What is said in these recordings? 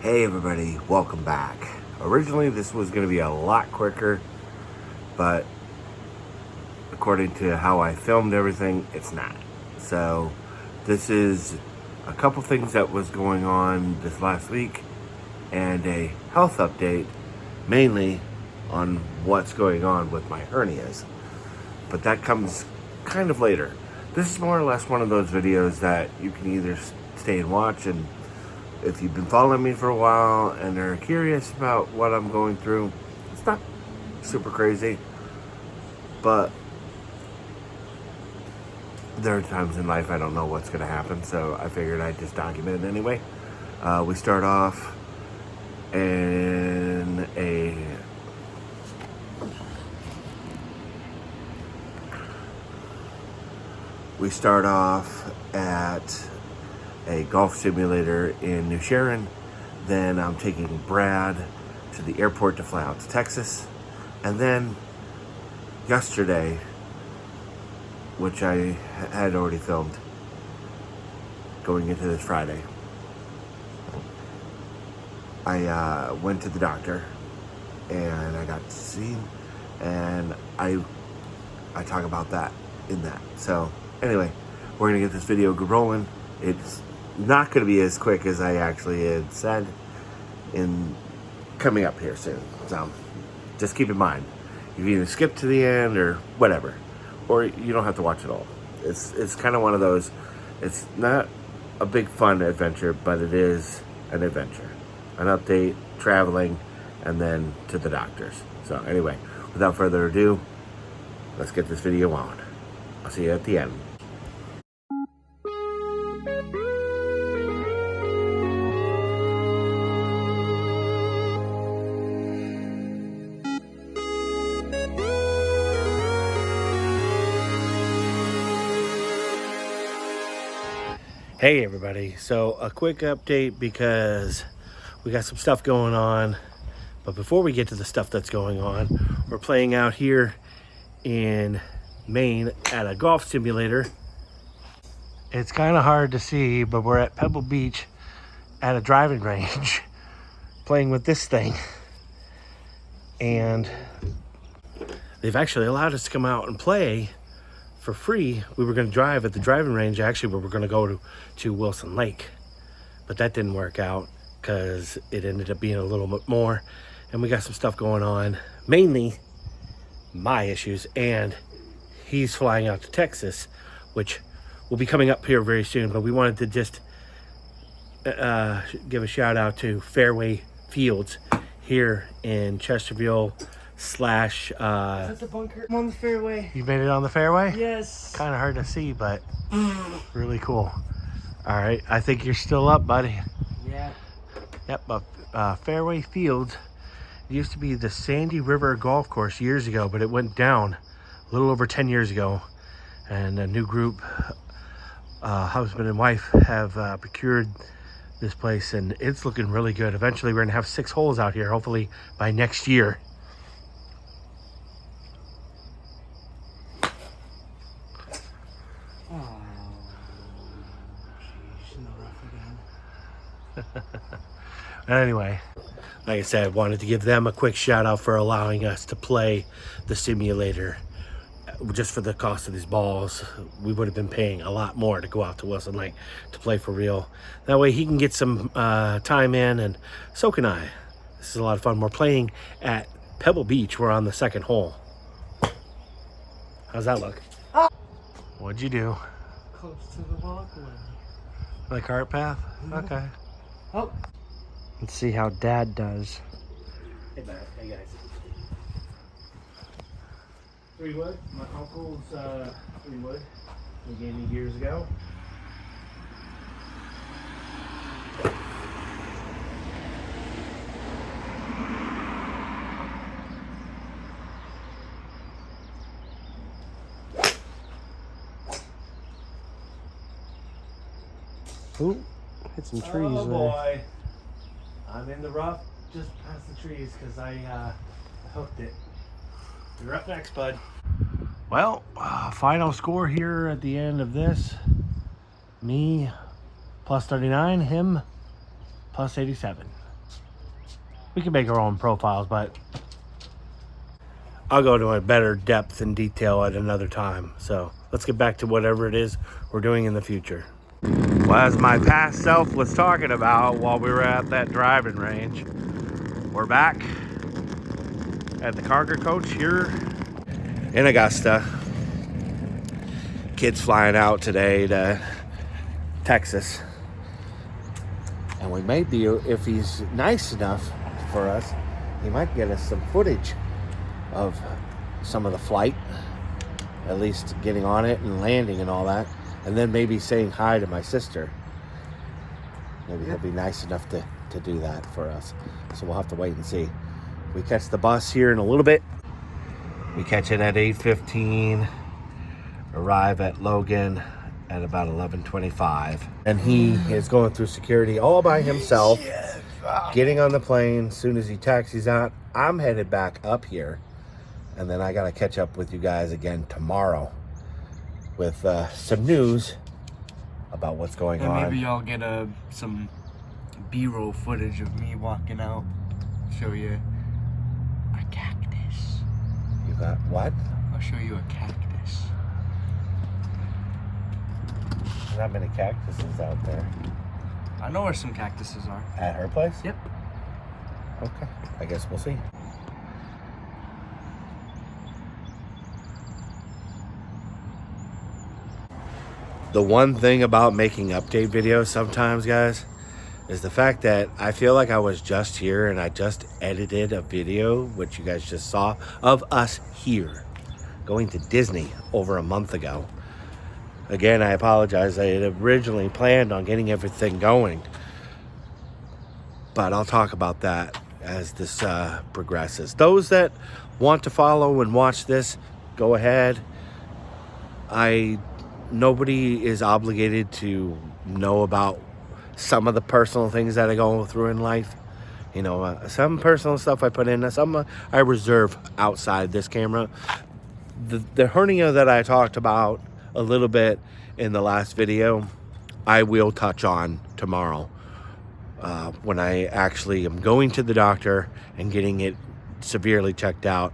Hey everybody, welcome back. Originally this was going to be a lot quicker, but according to how I filmed everything, it's not. So this is a couple things that was going on this last week and a health update, mainly on what's going on with my hernias. But that comes kind of later. This is more or less one of those videos that you can either stay and watch, and if you've been following me for a while and are curious about what I'm going through, it's not super crazy, but there are times in life I don't know what's going to happen, so I figured I'd just document it anyway. We start off in at a golf simulator in New Sharon. Then I'm taking Brad to the airport to fly out to Texas. And then yesterday, which I had already filmed, going into this Friday, I went to the doctor and I got seen, and I talk about that in that. So anyway, we're gonna get this video rolling. It's not going to be as quick as I actually had said in coming up here soon. So just keep in mind, you can either skip to the end or whatever, or you don't have to watch it all. It's kind of one of those, it's not a big fun adventure, but it is an adventure. An update, traveling, and then to the doctors. So anyway, without further ado, let's get this video on. I'll see you at the end. Hey everybody, so a quick update because we got some stuff going on, but before we get to the stuff that's going on, we're playing out here in Maine at a golf simulator. It's kind of hard to see, but we're at Pebble Beach at a driving range playing with this thing, and they've actually allowed us to come out and play for free. We were going to drive at the driving range, actually, but we're going to go to Wilson Lake, but that didn't work out because it ended up being a little bit more, and we got some stuff going on, mainly my issues, and he's flying out to Texas, which will be coming up here very soon. But we wanted to just give a shout out to Fairway Fields here in Chesterville slash That's a bunker. I'm on the fairway. You made it on the fairway? Yes. Kind of hard to see, but really cool. All right, I think you're still up, buddy. Yeah. Yep, Fairway Fields. It used to be the Sandy River Golf Course years ago, but it went down a little over 10 years ago, and a new group, husband and wife, have procured this place, and it's looking really good. Eventually we're gonna have 6 holes out here, hopefully by next year. Anyway, like I said, I wanted to give them a quick shout out for allowing us to play the simulator. Just for the cost of these balls, we would have been paying a lot more to go out to Wilson Lake to play for real. That way he can get some time in, and so can I. This is a lot of fun. We're playing at Pebble Beach. We're on the 2nd hole. How's that look? What'd you do? Close to the walkway. The cart path? Okay. Oh. Let's see how Dad does. Hey, man. Hey, guys. 3 wood. My uncle's 3 wood. He gave me years ago. Ooh, hit some trees Oh there. boy. I'm in the rough just past the trees because I hooked it. You're up next, bud. Well, final score here at the end of this. Me plus 39, him plus 87. We can make our own profiles, but I'll go to a better depth and detail at another time. So let's get back to whatever it is we're doing in the future. Well, as my past self was talking about while we were at that driving range, we're back at the Cargo Coach here in Augusta. Kids flying out today to Texas. And we may be, if he's nice enough for us, he might get us some footage of some of the flight, at least getting on it and landing and all that, and then maybe saying hi to my sister. Maybe he'll be nice enough to do that for us. So we'll have to wait and see. We catch the bus here in a little bit. We catch it at 8:15, arrive at Logan at about 11:25. And he is going through security all by himself, getting on the plane. As soon as he taxis out, I'm headed back up here. And then I got to catch up with you guys again tomorrow with some news about what's going on. And maybe y'all get some B-roll footage of me walking out. Show you a cactus. You got what? I'll show you a cactus. There's not many cactuses out there. I know where some cactuses are. At her place? Yep. Okay. I guess we'll see. The one thing about making update videos sometimes, guys, is the fact that I feel like I was just here and I just edited a video, which you guys just saw, of us here going to Disney over a month ago. Again, I apologize. I had originally planned on getting everything going, but I'll talk about that as this progresses. Those that want to follow and watch this, go ahead. Nobody is obligated to know about some of the personal things that I go through in life. You know, some personal stuff I put in, some I reserve outside this camera. The hernia that I talked about a little bit in the last video, I will touch on tomorrow when I actually am going to the doctor and getting it severely checked out.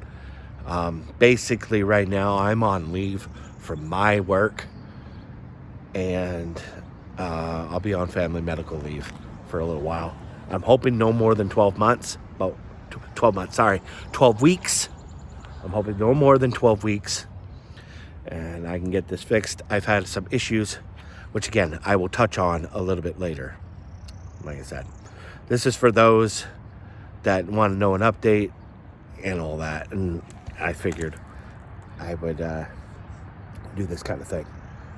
Basically, right now, I'm on leave from my work. And I'll be on family medical leave for a little while. I'm hoping no more than 12 months. About 12 weeks. I'm hoping no more than 12 weeks. And I can get this fixed. I've had some issues, which again, I will touch on a little bit later. Like I said, this is for those that want to know an update and all that. And I figured I would do this kind of thing.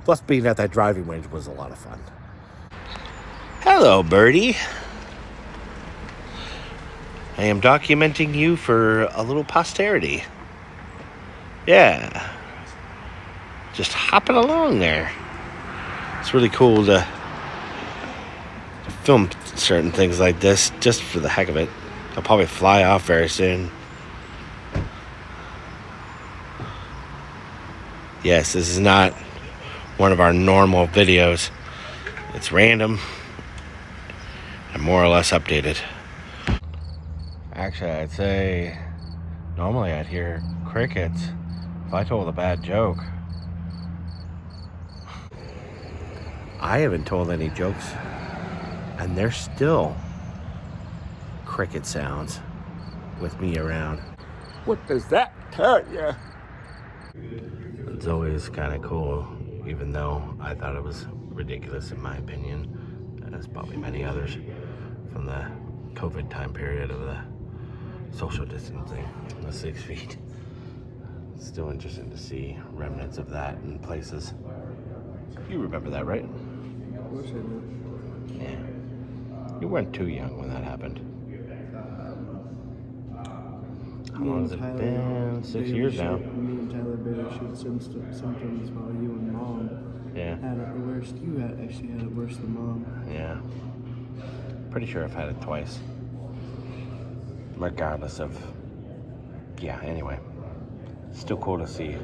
Plus, being at that driving range was a lot of fun. Hello, birdie. I am documenting you for a little posterity. Yeah. Just hopping along there. It's really cool to film certain things like this just for the heck of it. I'll probably fly off very soon. Yes, this is not one of our normal videos. It's random and more or less updated. Actually, I'd say normally I'd hear crickets if I told a bad joke. I haven't told any jokes and there's still cricket sounds with me around. What does that tell you? It's always kind of cool, even though I thought it was ridiculous in my opinion, as probably many others, from the COVID time period of the social distancing, the 6 feet. It's still interesting to see remnants of that in places. You remember that, right? Of course I do. Yeah. You weren't too young when that happened. How long has it been? 6 years now. Me and Tyler Bader showed symptoms while you and Mom had it the worst. You actually had it worse than Mom. Yeah. Pretty sure I've had it twice. Regardless of... Yeah, anyway. Still cool to see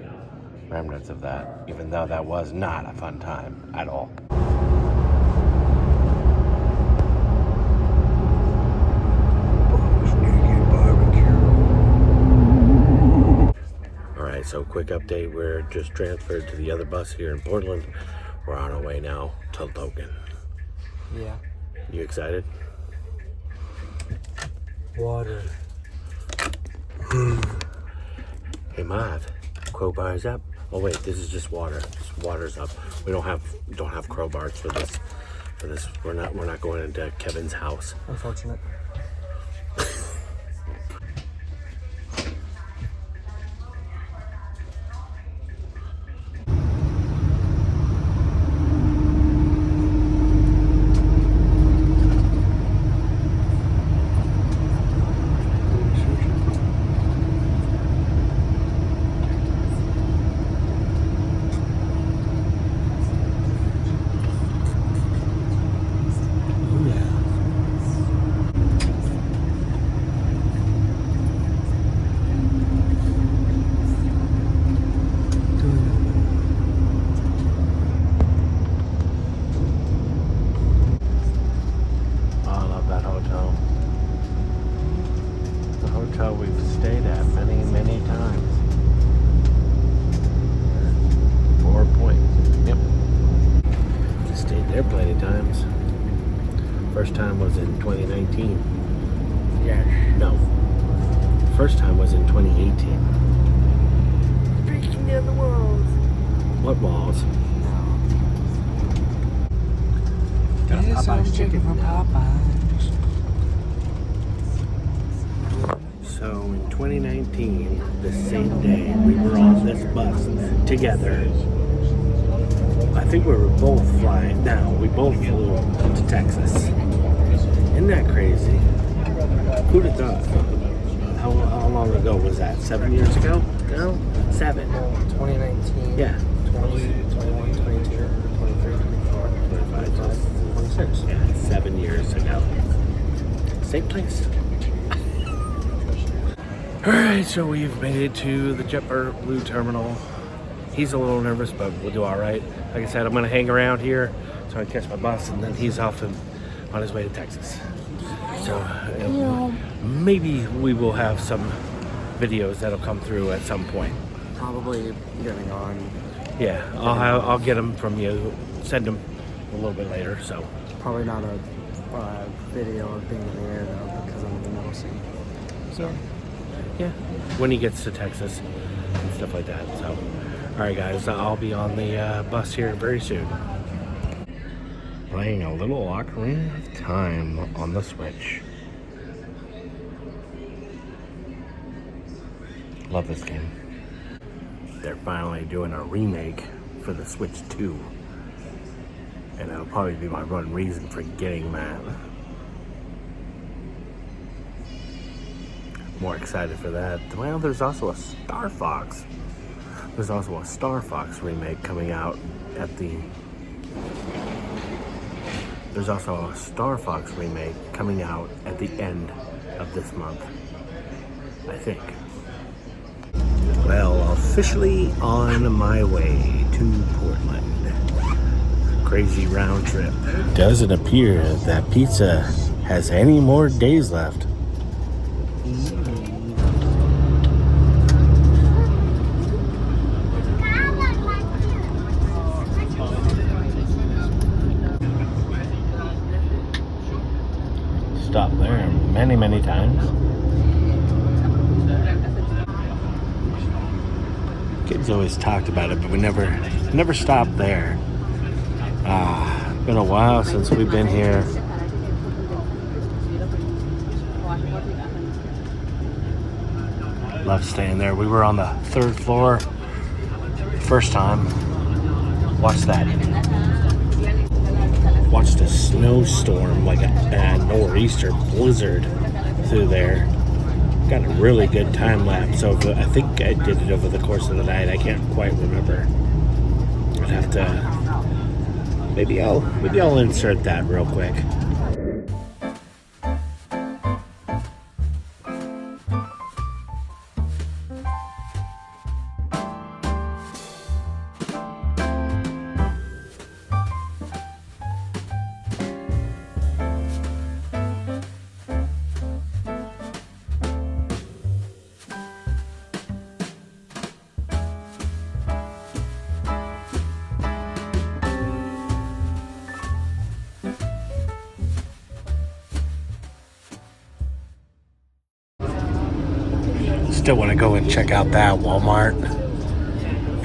remnants of that, even though that was not a fun time at all. So quick update, we're just transferred to the other bus here in Portland. We're on our way now to Logan. Yeah. You excited? Water. Hey Mav, crowbar's up. Oh wait, this is just water. Just water's up. We don't have crowbars for this. We're not going into Kevin's house. Unfortunate. We've stayed at many times. 4 points. Yep. Stayed there plenty of times. First time was in 2019. Yes. No. First time was in 2018. Breaking down the walls. What walls? Got a Popeye's chicken from Popeyes. So in 2019, the same day, we were on this bus together. I think we were both flying. No, we both flew to Texas. Isn't that crazy? Who'd have thought? How long ago was that? 7 years ago? No? 7. 2019. Yeah. 20, 21, 22, 23, 24, 25, 26. Yeah, 7 years ago. Same place. Alright, so we've made it to the JetBlue terminal. He's a little nervous, but we'll do alright. Like I said, I'm going to hang around here so I can catch my bus, and then he's off on his way to Texas. So maybe we will have some videos that'll come through at some point. Probably getting on. Yeah, I'll get them from you, send them a little bit later, so. Probably not a video of being in the air though, because I'm in the middle seat. So. Yeah, when he gets to Texas and stuff like that. So, all right, guys, I'll be on the bus here very soon. Playing a little Ocarina of Time on the Switch. Love this game. They're finally doing a remake for the Switch 2. And that'll probably be my one reason for getting that. More excited for that. Well, there's also a Star Fox. There's also a Star Fox remake coming out at the... There's also a Star Fox remake coming out at the end of this month, I think. Well, officially on my way to Portland. Crazy round trip. Doesn't appear that pizza has any more days left. Stopped there many times. Kids always talked about it, but we never stopped there. Been a while since we've been here. Love staying there. We were on the 3rd floor first time. Watch that. Watched a snowstorm, like a nor'easter blizzard through there. Got a really good time lapse. So I think I did it over the course of the night. I can't quite remember. I'd have to. Maybe I'll insert that real quick. still want to go and check out that Walmart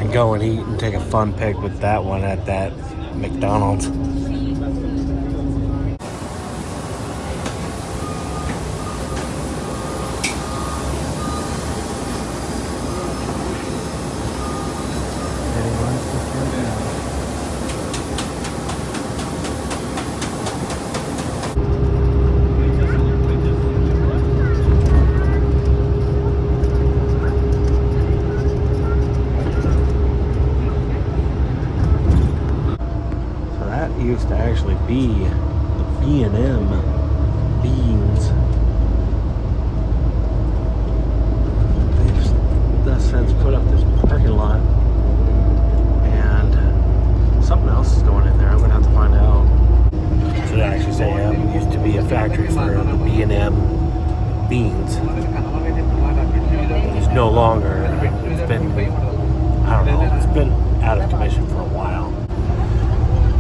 and go and eat and take a fun pic with that one at that McDonald's. Used to actually be the B&M beans. They've thus since put up this parking lot, and something else is going in there. I'm gonna have to find out. So they actually say it used to be a factory for the B&M beans. It's no longer. It's been, I don't know, it's been out of commission for a while.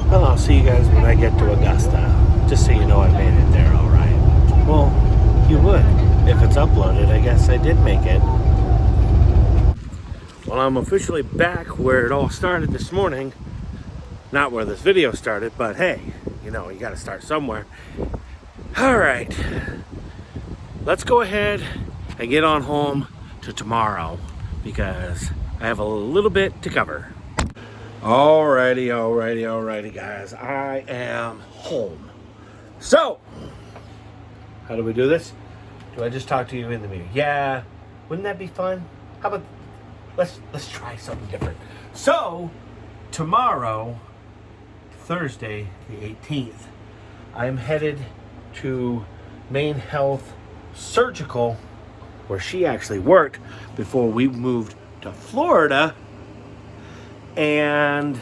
Well, I'll see you guys when I get to Augusta. Just so you know I made it there, all right. Well, you would. If it's uploaded, I guess I did make it. Well, I'm officially back where it all started this morning. Not where this video started, but hey, you know, you gotta start somewhere. All right. Let's go ahead and get on home to tomorrow because I have a little bit to cover. Alrighty, guys. I am home. So, how do we do this? Do I just talk to you in the mirror? Yeah. Wouldn't that be fun? How about let's try something different. So, tomorrow, Thursday, the 18th, I'm headed to Maine Health Surgical, where she actually worked before we moved to Florida. And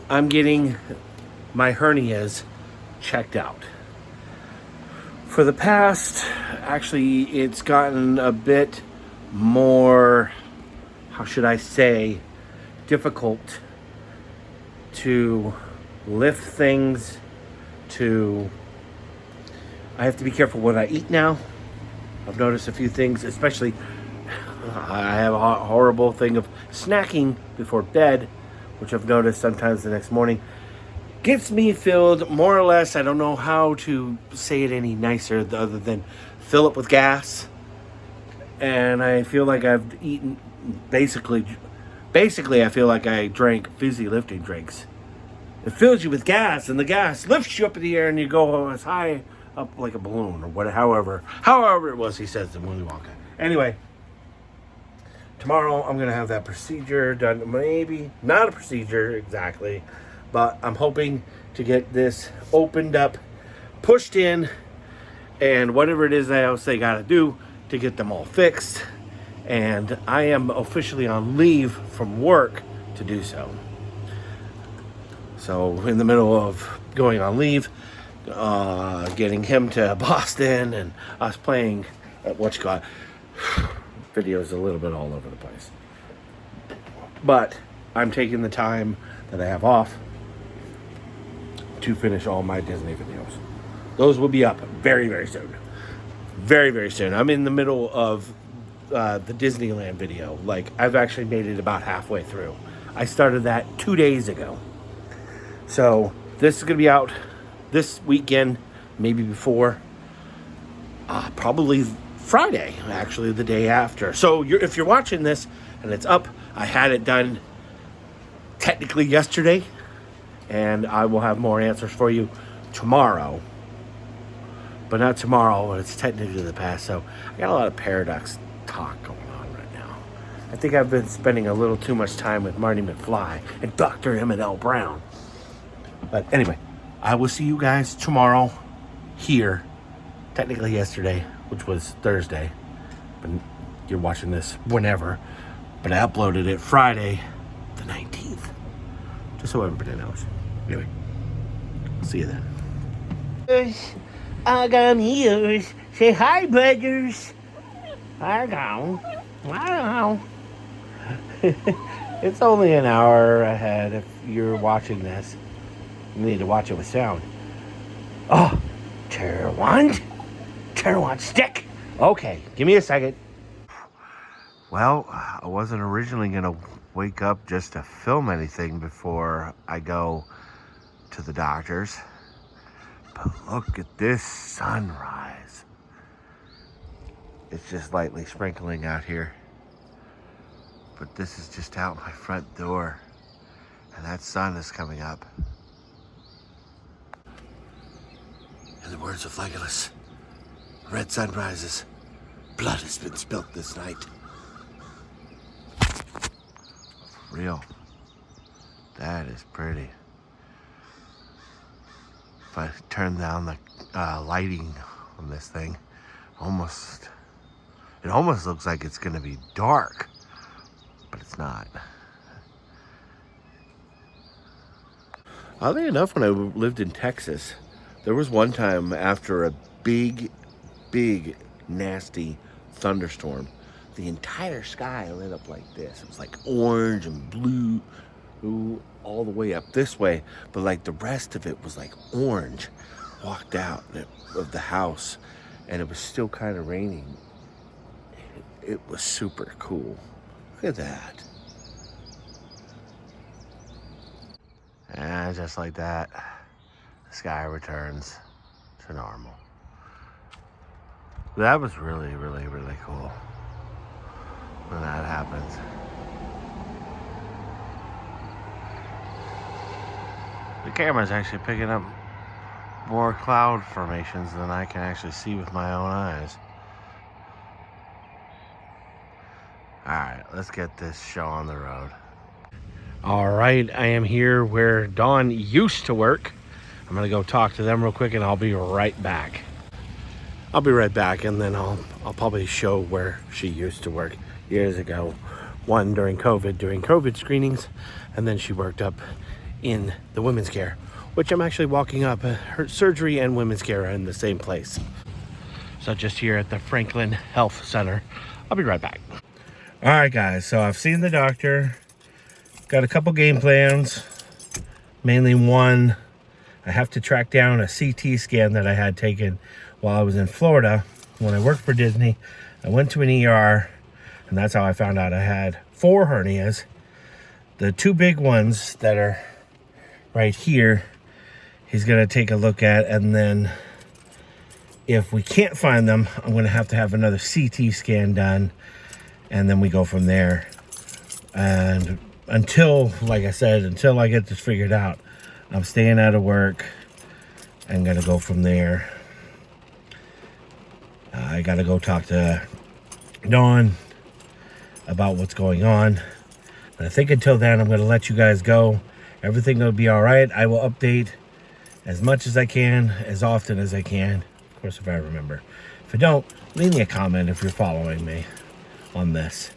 I'm getting my hernias checked out. For the past, actually, it's gotten a bit more, how should I say, difficult to lift things, I have to be careful what I eat now. I've noticed a few things, especially I have a horrible thing of snacking before bed, which I've noticed sometimes the next morning gets me filled more or less. I don't know how to say it any nicer other than fill up with gas. And I feel like I've eaten basically I feel like I drank fizzy lifting drinks. It fills you with gas, and the gas lifts you up in the air, and you go as high up like a balloon, or whatever, however it was he says in Willy Wonka. Anyway, tomorrow I'm gonna have that procedure done. Maybe not a procedure exactly, but I'm hoping to get this opened up, pushed in, and whatever it is they gotta do to get them all fixed. And I am officially on leave from work to do so. So in the middle of going on leave, getting him to Boston, and us playing videos a little bit all over the place. But I'm taking the time that I have off to finish all my Disney videos. Those will be up very, very soon. Very, very soon. I'm in the middle of the Disneyland video. Like, I've actually made it about halfway through. I started that 2 days ago. So this is going to be out this weekend, maybe before, probably Friday, actually the day after. So if you're watching this and it's up, I had it done technically yesterday, and I will have more answers for you tomorrow. But not tomorrow, it's technically the past. So I got a lot of paradox talk going on right now. I think I've been spending a little too much time with Marty McFly and Dr. Emmett Brown. But anyway, I will see you guys tomorrow here. Technically yesterday, which was Thursday. But you're watching this whenever. But I uploaded it Friday the 19th. Just so everybody knows. Anyway, see you then. I'm here. Say hi, brothers. I know. It's only an hour ahead if you're watching this. You need to watch it with sound. Oh, Terror Wand. turn on stick. Okay, give me a second. Well, I wasn't originally going to wake up just to film anything before I go to the doctor's. But look at this sunrise. It's just lightly sprinkling out here. But this is just out my front door. And that sun is coming up. In the words of Legolas, red sun rises. Blood has been spilt this night. For real. That is pretty. If I turn down the lighting on this thing, it almost looks like it's gonna be dark, but it's not. Oddly enough, when I lived in Texas, there was one time after a big, nasty thunderstorm, the entire sky lit up like this. It was like orange and blue all the way up this way, but like the rest of it was like orange. Walked out of the house and it was still kind of raining. It was super cool. Look at that. And just like that, the sky returns to normal. That was really cool when that happens. The camera's actually picking up more cloud formations than I can actually see with my own eyes. Alright, let's get this show on the road. Alright, I am here where Dawn used to work. I'm gonna go talk to them real quick and I'll be right back. I'll be right back, and then I'll probably show where she used to work years ago. One during COVID screenings, and then she worked up in the women's care, which I'm actually walking up. Her surgery and women's care are in the same place. So just here at the Franklin Health Center. I'll be right back. All right, guys, so I've seen the doctor. Got a couple game plans, mainly one. I have to track down a CT scan that I had taken while I was in Florida when I worked for Disney. I went to an ER, and that's how I found out I had 4 hernias. The 2 big ones that are right here, he's gonna take a look at, and then if we can't find them, I'm gonna have to have another CT scan done, and then we go from there. And until, like I said, until I get this figured out, I'm staying out of work and gonna go from there. I gotta go talk to Dawn about what's going on. But I think until then, I'm gonna let you guys go. Everything will be all right. I will update as much as I can, as often as I can. Of course, if I remember. If I don't, leave me a comment if you're following me on this.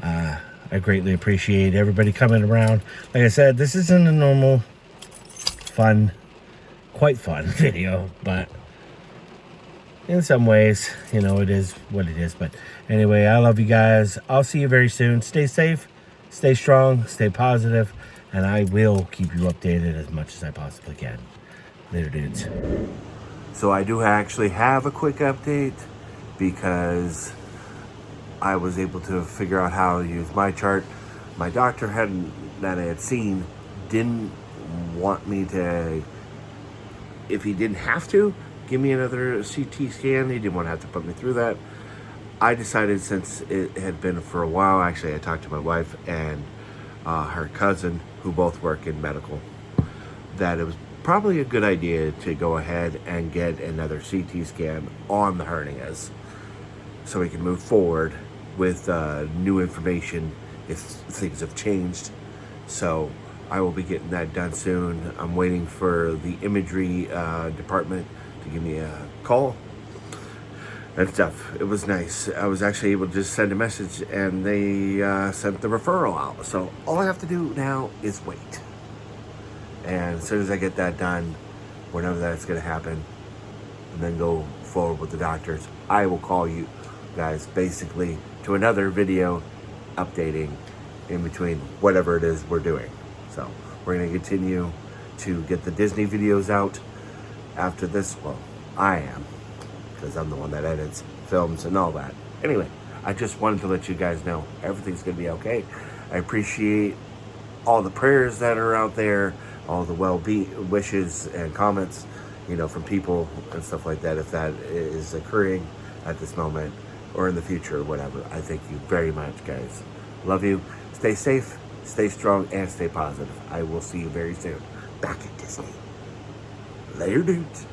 I greatly appreciate everybody coming around. Like I said, this isn't a normal, quite fun video, but in some ways, you know, it is what it is. But anyway, I love you guys. I'll see you very soon. Stay safe, stay strong, stay positive, and I will keep you updated as much as I possibly can. Later, dudes. So I do actually have a quick update because I was able to figure out how to use my chart. My doctor that I had seen didn't want me to, if he didn't have to, give me another CT scan. He didn't want to have to put me through that. I decided, since it had been for a while, actually I talked to my wife and her cousin, who both work in medical, that it was probably a good idea to go ahead and get another CT scan on the hernias so we can move forward with new information if things have changed. So I will be getting that done soon. I'm waiting for the imagery department to give me a call and stuff. It was nice. I was actually able to just send a message and they sent the referral out. So all I have to do now is wait. And as soon as I get that done, whenever that's going to happen, and then go forward with the doctors, I will call you guys basically to another video updating in between whatever it is we're doing. So we're going to continue to get the Disney videos out after this. Well, I am. because I'm the one that edits, films, and all that. Anyway, I just wanted to let you guys know everything's going to be okay. I appreciate all the prayers that are out there, all the wishes and comments, from people and stuff like that. If that is occurring at this moment or in the future or whatever, I thank you very much, guys. Love you. Stay safe, stay strong, and stay positive. I will see you very soon back at Disney. Later, dudes.